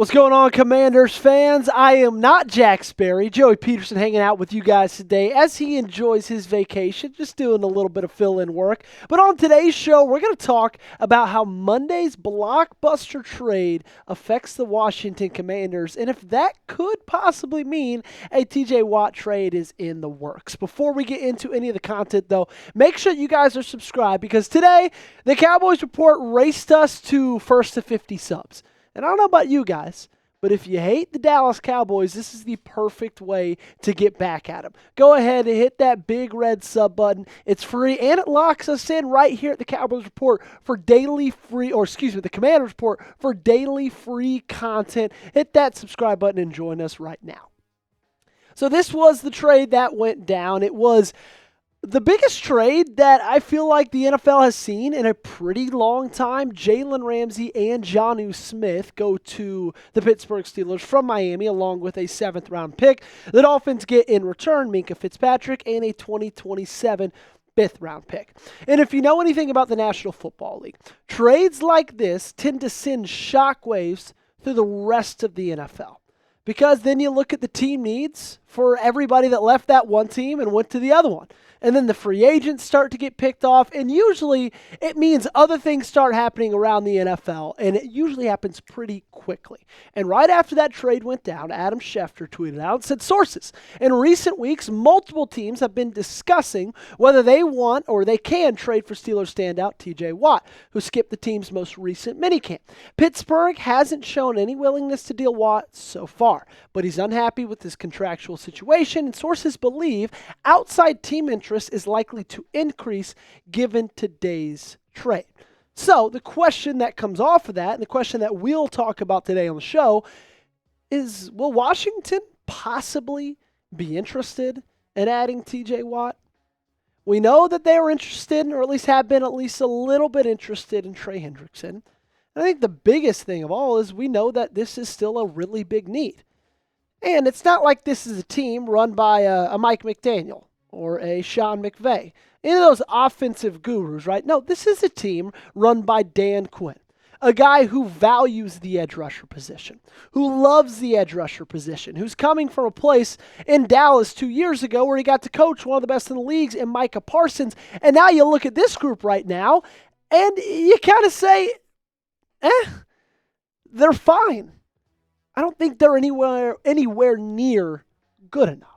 What's going on, Commanders fans? I am not Jack Sperry. Joey Peterson hanging out with you guys today as he enjoys his vacation, just doing a little bit of fill-in work. But on today's show, we're going to talk about how Monday's Blockbuster trade affects the Washington Commanders and if that could possibly mean a TJ Watt trade is in the works. Before we get into any of the content, though, make sure you guys are subscribed because today the Cowboys Report raced us to first to 50 subs. And I don't know about you guys, but if you hate the Dallas Cowboys, this is the perfect way to get back at them. Go ahead and hit that big red sub button. It's free, and it locks us in right here at the Cowboys Report for daily free, the Commanders Report for daily free content. Hit that subscribe button and join us right now. So this was the trade that went down. It was the biggest trade that I feel like the NFL has seen in a pretty long time. Jalen Ramsey and Jonnu Smith go to the Pittsburgh Steelers from Miami along with a 7th-round pick. The Dolphins get in return Minkah Fitzpatrick and a 2027 5th-round pick. And if you know anything about the National Football League, trades like this tend to send shockwaves through the rest of the NFL. Because then you look at the team needs for everybody that left that one team and went to the other one. And then the free agents start to get picked off, and usually it means other things start happening around the NFL, and it usually happens pretty quickly. And right after that trade went down, Adam Schefter tweeted out and said, sources, in recent weeks, multiple teams have been discussing whether they want or they can trade for Steelers standout TJ Watt, who skipped the team's most recent minicamp. Pittsburgh hasn't shown any willingness to deal Watt so far, but he's unhappy with his contractual situation, and sources believe outside team interest is likely to increase given today's trade. So the question that comes off of that, and the question that we'll talk about today on the show, is will Washington possibly be interested in adding TJ Watt? We know that they were interested, or at least have been at least a little bit interested in Trey Hendrickson. I think the biggest thing of all is we know that this is still a really big need. And it's not like this is a team run by a Mike McDaniel or a Sean McVay. Any of those offensive gurus, right? No, this is a team run by Dan Quinn, a guy who values the edge rusher position, who loves the edge rusher position, who's coming from a place in Dallas 2 years ago where he got to coach one of the best in the leagues in Micah Parsons. And now you look at this group right now, and you kind of say, they're fine. I don't think they're anywhere near good enough.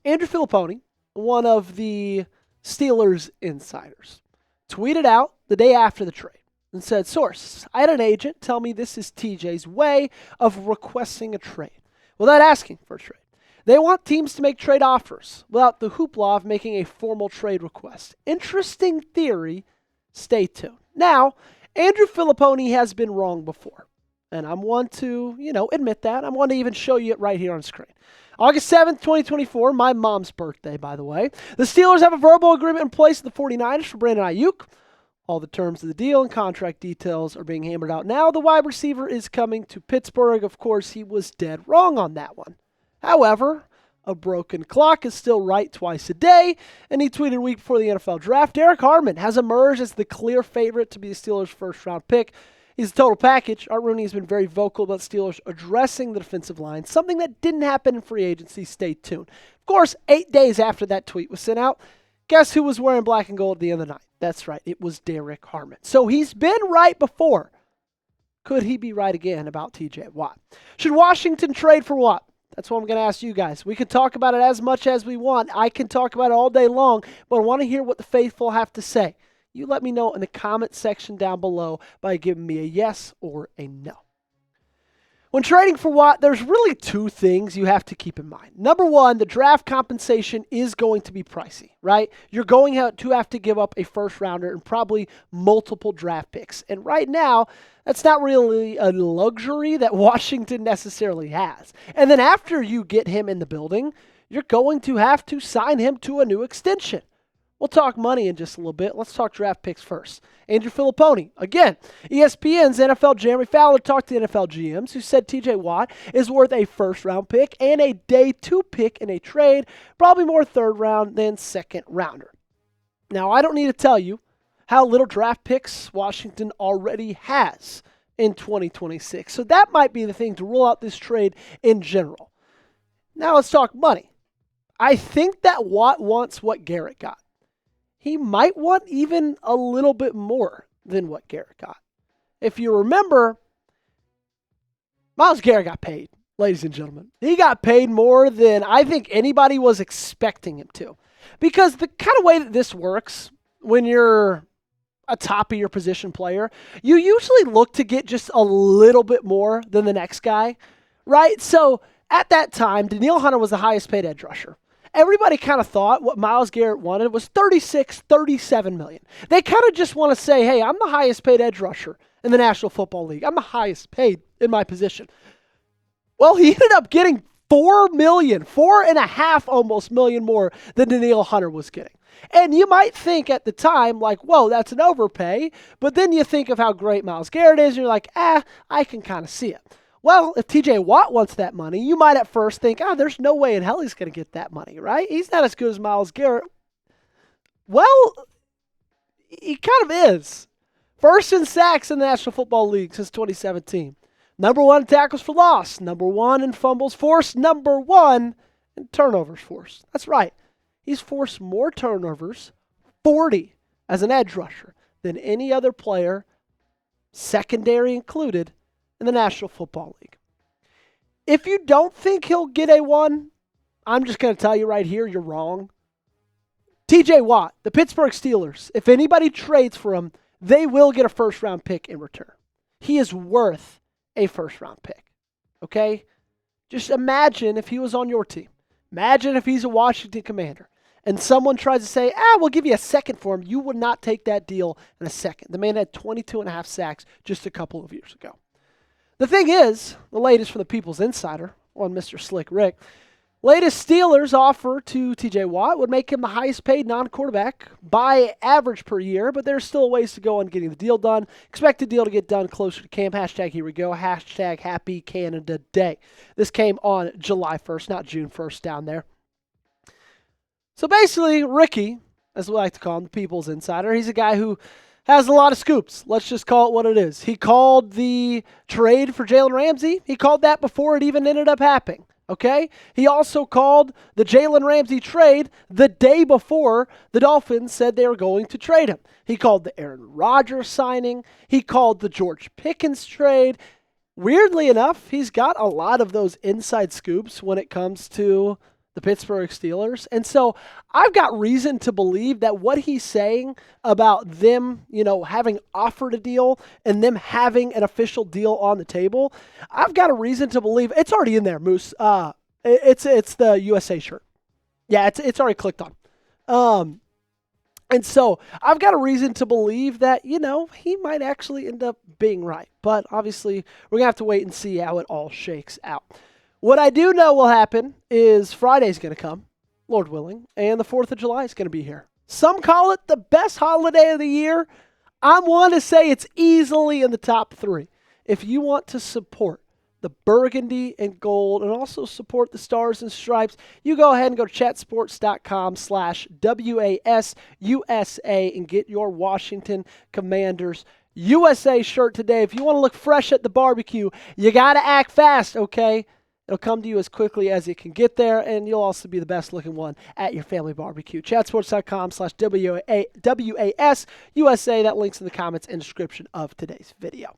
Andrew Filipponi, one of the Steelers insiders, tweeted out the day after the trade and said, source, I had an agent tell me this is TJ's way of requesting a trade without asking for a trade. They want teams to make trade offers without the hoopla of making a formal trade request. Interesting theory. Stay tuned. Now, Andrew Filipponi has been wrong before, and I'm one to, admit that. I'm one to even show you it right here on screen. August 7th, 2024, my mom's birthday, by the way. The Steelers have a verbal agreement in place with the 49ers for Brandon Ayuk. All the terms of the deal and contract details are being hammered out now. The wide receiver is coming to Pittsburgh. Of course, he was dead wrong on that one. However, a broken clock is still right twice a day, and he tweeted a week before the NFL draft, Derek Harmon has emerged as the clear favorite to be the Steelers' first-round pick. He's a total package. Art Rooney has been very vocal about Steelers addressing the defensive line, something that didn't happen in free agency. Stay tuned. Of course, 8 days after that tweet was sent out, guess who was wearing black and gold at the end of the night? That's right, it was Derek Harmon. So he's been right before. Could he be right again about TJ Watt? Should Washington trade for Watt? That's what I'm going to ask you guys. We can talk about it as much as we want. I can talk about it all day long, but I want to hear what the faithful have to say. You let me know in the comment section down below by giving me a yes or a no. When trading for Watt, there's really two things you have to keep in mind. Number one, the draft compensation is going to be pricey, right? You're going to have to give up a first rounder and probably multiple draft picks. And right now, that's not really a luxury that Washington necessarily has. And then after you get him in the building, you're going to have to sign him to a new extension. We'll talk money in just a little bit. Let's talk draft picks first. Andrew Filipponi. Again, ESPN's NFL Jeremy Fowler talked to NFL GMs who said TJ Watt is worth a first-round pick and a day 2 pick in a trade, probably more third-round than second-rounder. Now, I don't need to tell you how little draft picks Washington already has in 2026. So that might be the thing to rule out this trade in general. Now let's talk money. I think that Watt wants what Garrett got. He might want even a little bit more than what Garrett got. If you remember, Myles Garrett got paid, ladies and gentlemen. He got paid more than I think anybody was expecting him to. Because the kind of way that this works, when you're a top of your position player, you usually look to get just a little bit more than the next guy, right? So at that time, Danielle Hunter was the highest paid edge rusher. Everybody kind of thought what Myles Garrett wanted was $36, $37 million. They kind of just want to say, hey, I'm the highest paid edge rusher in the National Football League. I'm the highest paid in my position. Well, he ended up getting $4 million, $4.5 almost million more than Danielle Hunter was getting. And you might think at the time, like, whoa, that's an overpay. But then you think of how great Myles Garrett is, and you're like, I can kind of see it. Well, if TJ Watt wants that money, you might at first think, there's no way in hell he's going to get that money, right? He's not as good as Myles Garrett. Well, he kind of is. First in sacks in the National Football League since 2017. Number 1 in tackles for loss. Number 1 in fumbles forced. Number 1 in turnovers forced. That's right. He's forced more turnovers, 40 as an edge rusher, than any other player, secondary included, in the National Football League. If you don't think he'll get a 1, I'm just going to tell you right here, you're wrong. TJ Watt, the Pittsburgh Steelers, if anybody trades for him, they will get a first-round pick in return. He is worth a first-round pick, okay? Just imagine if he was on your team. Imagine if he's a Washington Commander and someone tries to say, we'll give you a second for him. You would not take that deal in a second. The man had 22.5 sacks just a couple of years ago. The thing is, the latest from the People's Insider on Mr. Slick Rick, latest Steelers offer to TJ Watt would make him the highest paid non-quarterback by average per year, but there's still a ways to go on getting the deal done. Expect the deal to get done closer to camp. Hashtag here we go. Hashtag Happy Canada Day. This came on July 1st, not June 1st down there. So basically, Ricky, as we like to call him, the People's Insider, he's a guy who has a lot of scoops. Let's just call it what it is. He called the trade for Jalen Ramsey. He called that before it even ended up happening. Okay? He also called the Jalen Ramsey trade the day before the Dolphins said they were going to trade him. He called the Aaron Rodgers signing. He called the George Pickens trade. Weirdly enough, he's got a lot of those inside scoops when it comes to the Pittsburgh Steelers. And so I've got reason to believe that what he's saying about them, having offered a deal and them having an official deal on the table, I've got a reason to believe it's already in there, Moose. It's the USA shirt. Yeah, it's already clicked on. And so I've got a reason to believe that, he might actually end up being right. But obviously, we're going to have to wait and see how it all shakes out. What I do know will happen is Friday's going to come, Lord willing, and the 4th of July is going to be here. Some call it the best holiday of the year. I'm one to say it's easily in the top 3. If you want to support the burgundy and gold and also support the stars and stripes, you go ahead and go to chatsports.com/WASUSA and get your Washington Commanders USA shirt today. If you want to look fresh at the barbecue, you got to act fast, okay? It'll come to you as quickly as it can get there, and you'll also be the best-looking one at your family barbecue. Chatsports.com/WASUSA. That link's in the comments and description of today's video.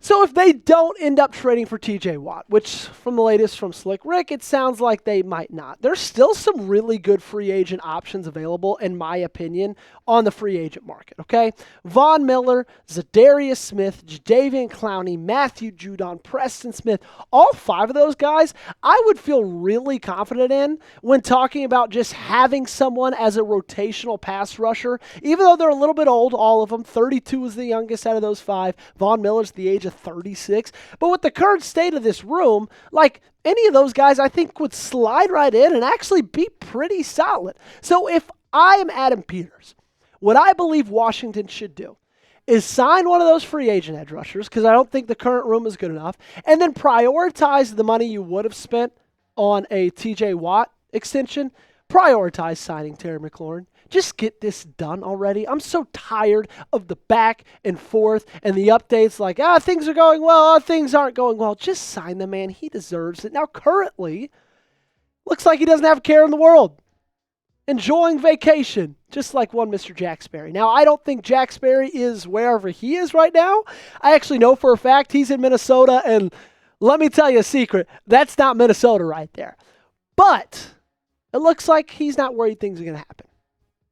So if they don't end up trading for TJ Watt, which from the latest from Slick Rick, it sounds like they might not. There's still some really good free agent options available, in my opinion, on the free agent market, okay? Von Miller, Zadarius Smith, Jadeveon Clowney, Matthew Judon, Preston Smith, all 5 of those guys, I would feel really confident in when talking about just having someone as a rotational pass rusher, even though they're a little bit old, all of them. 32 is the youngest out of those 5. Von Miller's the age of 36. But with the current state of this room, like any of those guys, I think would slide right in and actually be pretty solid. So if I am Adam Peters, what I believe Washington should do is sign one of those free agent edge rushers, because I don't think the current room is good enough, and then prioritize the money you would have spent on a TJ Watt extension. Prioritize signing Terry McLaurin. Just get this done already. I'm so tired of the back and forth and the updates like, things are going well, things aren't going well. Just sign the man. He deserves it. Now, currently, looks like he doesn't have a care in the world. Enjoying vacation, just like one Mr. Jack Sperry. Now, I don't think Jack Sperry is wherever he is right now. I actually know for a fact he's in Minnesota, and let me tell you a secret. That's not Minnesota right there. But it looks like he's not worried things are going to happen.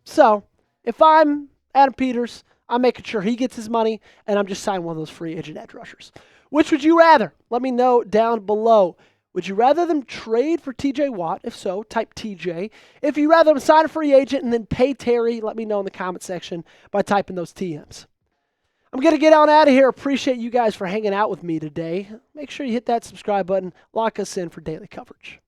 So, if I'm Adam Peters, I'm making sure he gets his money, and I'm just signing one of those free agent edge rushers. Which would you rather? Let me know down below. Would you rather them trade for TJ Watt? If so, type TJ. If you rather them sign a free agent and then pay Terry, let me know in the comment section by typing those TMs. I'm going to get on out of here. Appreciate you guys for hanging out with me today. Make sure you hit that subscribe button. Lock us in for daily coverage.